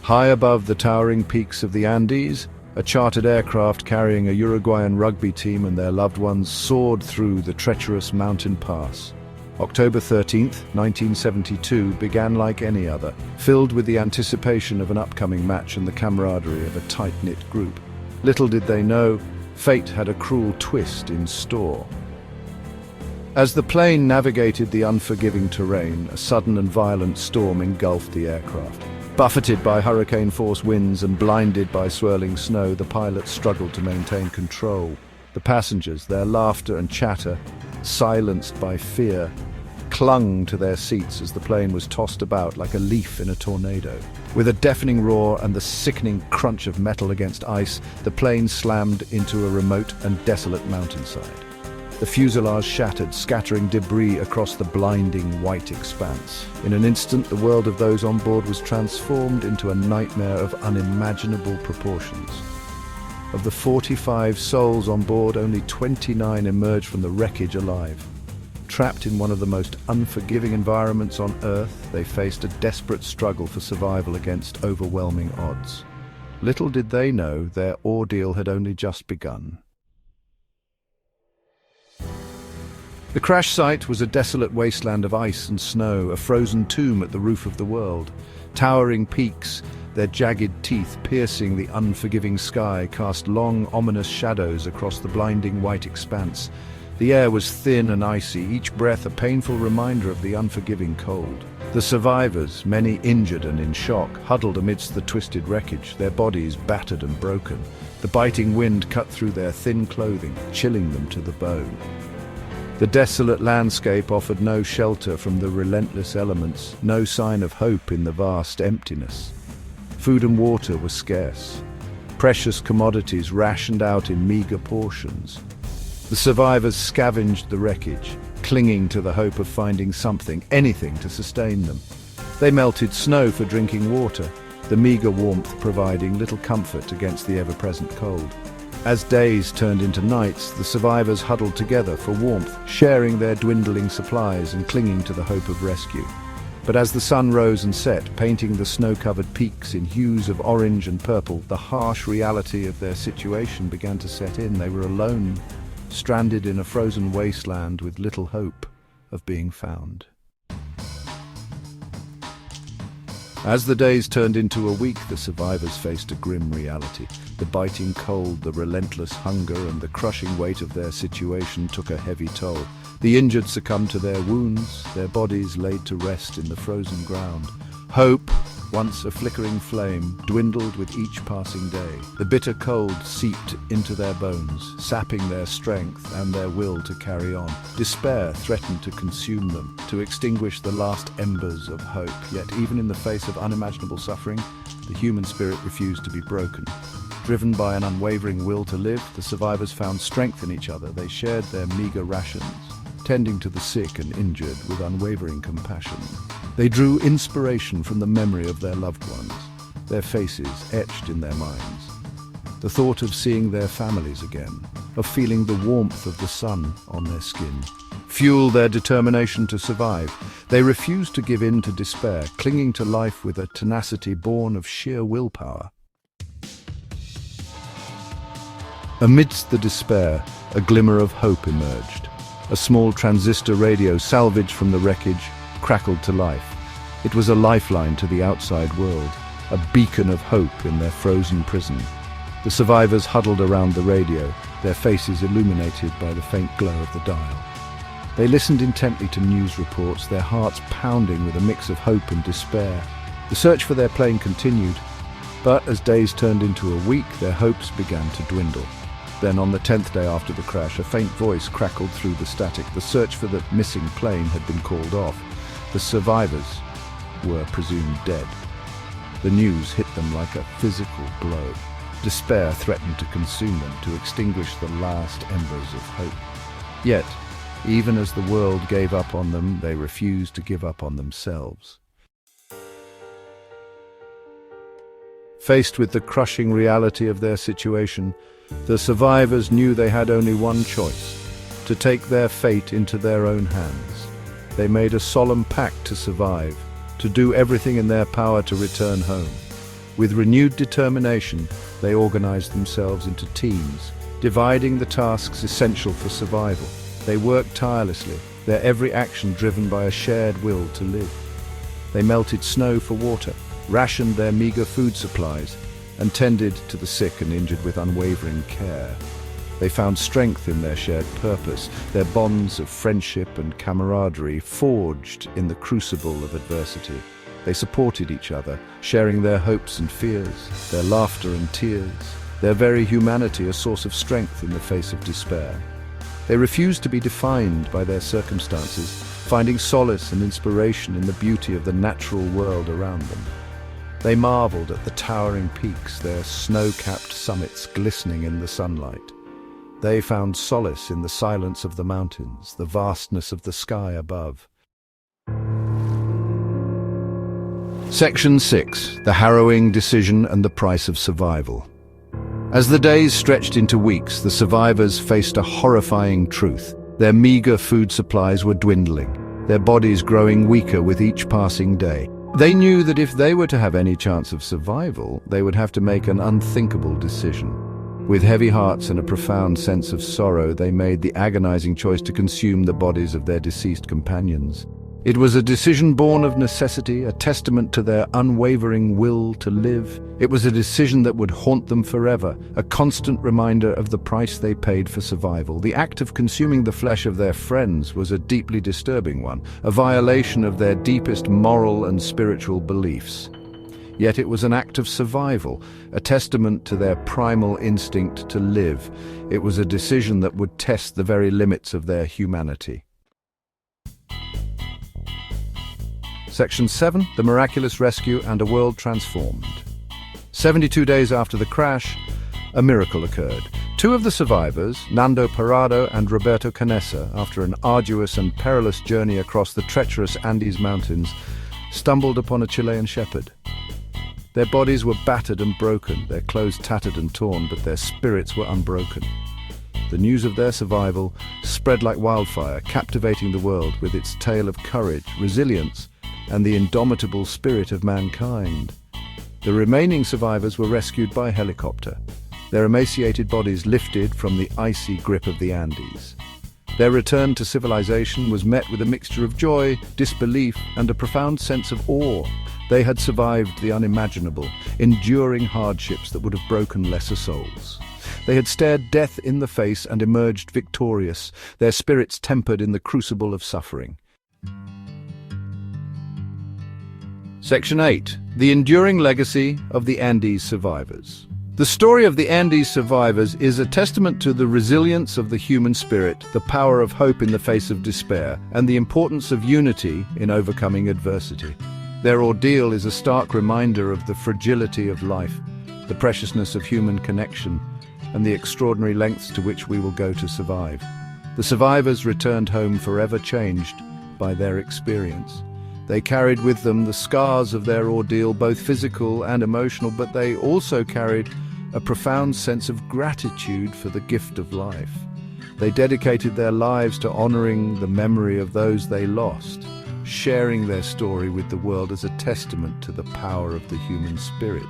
High above the towering peaks of the Andes, a chartered aircraft carrying a Uruguayan rugby team and their loved ones soared through the treacherous mountain pass. October 13th, 1972 began like any other, filled with the anticipation of an upcoming match and the camaraderie of a tight-knit group. Little did they know, fate had a cruel twist in store. As the plane navigated the unforgiving terrain, a sudden and violent storm engulfed the aircraft. Buffeted by hurricane-force winds and blinded by swirling snow, the pilots struggled to maintain control. The passengers, their laughter and chatter, silenced by fear, clung to their seats as the plane was tossed about like a leaf in a tornado. With a deafening roar and the sickening crunch of metal against ice, the plane slammed into a remote and desolate mountainside. The fuselage shattered, scattering debris across the blinding white expanse. In an instant, the world of those on board was transformed into a nightmare of unimaginable proportions. Of the 45 souls on board, only 29 emerged from the wreckage alive. Trapped in one of the most unforgiving environments on Earth, they faced a desperate struggle for survival against overwhelming odds. Little did they know their ordeal had only just begun. The crash site was a desolate wasteland of ice and snow, a frozen tomb at the roof of the world. Towering peaks, their jagged teeth piercing the unforgiving sky, cast long, ominous shadows across the blinding white expanse. The air was thin and icy, each breath a painful reminder of the unforgiving cold. The survivors, many injured and in shock, huddled amidst the twisted wreckage, their bodies battered and broken. The biting wind cut through their thin clothing, chilling them to the bone. The desolate landscape offered no shelter from the relentless elements, no sign of hope in the vast emptiness. Food and water were scarce. Precious commodities rationed out in meager portions. The survivors scavenged the wreckage, clinging to the hope of finding something, anything to sustain them. They melted snow for drinking water, the meager warmth providing little comfort against the ever-present cold. As days turned into nights, the survivors huddled together for warmth, sharing their dwindling supplies and clinging to the hope of rescue. But as the sun rose and set, painting the snow-covered peaks in hues of orange and purple, the harsh reality of their situation began to set in. They were alone, stranded in a frozen wasteland with little hope of being found. As the days turned into a week, the survivors faced a grim reality. The biting cold, the relentless hunger, and the crushing weight of their situation took a heavy toll. The injured succumbed to their wounds, their bodies laid to rest in the frozen ground. Hope, once a flickering flame, dwindled with each passing day. The bitter cold seeped into their bones, sapping their strength and their will to carry on. Despair threatened to consume them, to extinguish the last embers of hope. Yet even in the face of unimaginable suffering, the human spirit refused to be broken. Driven by an unwavering will to live, the survivors found strength in each other. They shared their meager rations, tending to the sick and injured with unwavering compassion. They drew inspiration from the memory of their loved ones, their faces etched in their minds. The thought of seeing their families again, of feeling the warmth of the sun on their skin, fueled their determination to survive. They refused to give in to despair, clinging to life with a tenacity born of sheer willpower. Amidst the despair, a glimmer of hope emerged. A small transistor radio salvaged from the wreckage crackled to life. It was a lifeline to the outside world, a beacon of hope in their frozen prison. The survivors huddled around the radio, their faces illuminated by the faint glow of the dial. They listened intently to news reports, their hearts pounding with a mix of hope and despair. The search for their plane continued, but as days turned into a week, their hopes began to dwindle. Then, on the 10th day after the crash, a faint voice crackled through the static. The search for the missing plane had been called off. The survivors were presumed dead. The news hit them like a physical blow. Despair threatened to consume them, to extinguish the last embers of hope. Yet, even as the world gave up on them, they refused to give up on themselves. Faced with the crushing reality of their situation, the survivors knew they had only one choice: to take their fate into their own hands. They made a solemn pact to survive, to do everything in their power to return home. With renewed determination, they organized themselves into teams, dividing the tasks essential for survival. They worked tirelessly, their every action driven by a shared will to live. They melted snow for water, rationed their meager food supplies, and tended to the sick and injured with unwavering care. They found strength in their shared purpose, their bonds of friendship and camaraderie forged in the crucible of adversity. They supported each other, sharing their hopes and fears, their laughter and tears, their very humanity a source of strength in the face of despair. They refused to be defined by their circumstances, finding solace and inspiration in the beauty of the natural world around them. They marveled at the towering peaks, their snow-capped summits glistening in the sunlight. They found solace in the silence of the mountains, the vastness of the sky above. Section 6. The Harrowing Decision and the Price of Survival. As the days stretched into weeks, the survivors faced a horrifying truth. Their meager food supplies were dwindling, their bodies growing weaker with each passing day. They knew that if they were to have any chance of survival, they would have to make an unthinkable decision. With heavy hearts and a profound sense of sorrow, they made the agonizing choice to consume the bodies of their deceased companions. It was a decision born of necessity, a testament to their unwavering will to live. It was a decision that would haunt them forever, a constant reminder of the price they paid for survival. The act of consuming the flesh of their friends was a deeply disturbing one, a violation of their deepest moral and spiritual beliefs. Yet it was an act of survival, a testament to their primal instinct to live. It was a decision that would test the very limits of their humanity. Section 7. The Miraculous Rescue and a World Transformed. 72 days after the crash, a miracle occurred. Two of the survivors, Nando Parrado and Roberto Canessa, after an arduous and perilous journey across the treacherous Andes Mountains, stumbled upon a Chilean shepherd. Their bodies were battered and broken, their clothes tattered and torn, but their spirits were unbroken. The news of their survival spread like wildfire, captivating the world with its tale of courage, resilience, and the indomitable spirit of mankind. The remaining survivors were rescued by helicopter, their emaciated bodies lifted from the icy grip of the Andes. Their return to civilization was met with a mixture of joy, disbelief, and a profound sense of awe. They had survived the unimaginable, enduring hardships that would have broken lesser souls. They had stared death in the face and emerged victorious, their spirits tempered in the crucible of suffering. Section 8. The Enduring Legacy of the Andes Survivors. The story of the Andes survivors is a testament to the resilience of the human spirit, the power of hope in the face of despair, and the importance of unity in overcoming adversity. Their ordeal is a stark reminder of the fragility of life, the preciousness of human connection, and the extraordinary lengths to which we will go to survive. The survivors returned home forever changed by their experience. They carried with them the scars of their ordeal, both physical and emotional, but they also carried a profound sense of gratitude for the gift of life. They dedicated their lives to honoring the memory of those they lost, sharing their story with the world as a testament to the power of the human spirit.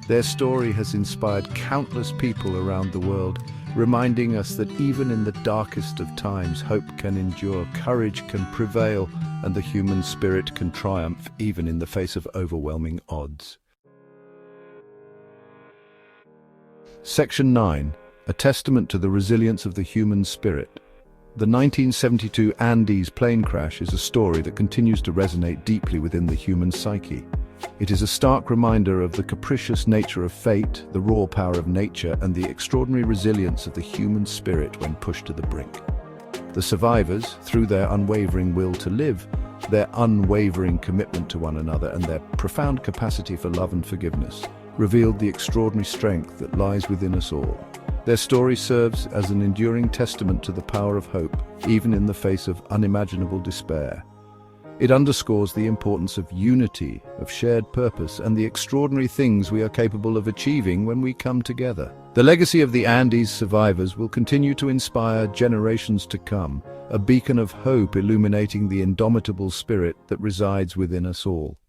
Their story has inspired countless people around the world, reminding us that even in the darkest of times, hope can endure, courage can prevail, and the human spirit can triumph even in the face of overwhelming odds. Section 9. A testament to the resilience of the human spirit. The 1972 Andes plane crash is a story that continues to resonate deeply within the human psyche. It is a stark reminder of the capricious nature of fate, the raw power of nature, and the extraordinary resilience of the human spirit when pushed to the brink. The survivors, through their unwavering will to live, their unwavering commitment to one another, and their profound capacity for love and forgiveness, revealed the extraordinary strength that lies within us all. Their story serves as an enduring testament to the power of hope, even in the face of unimaginable despair. It underscores the importance of unity, of shared purpose, and the extraordinary things we are capable of achieving when we come together. The legacy of the Andes survivors will continue to inspire generations to come, a beacon of hope illuminating the indomitable spirit that resides within us all.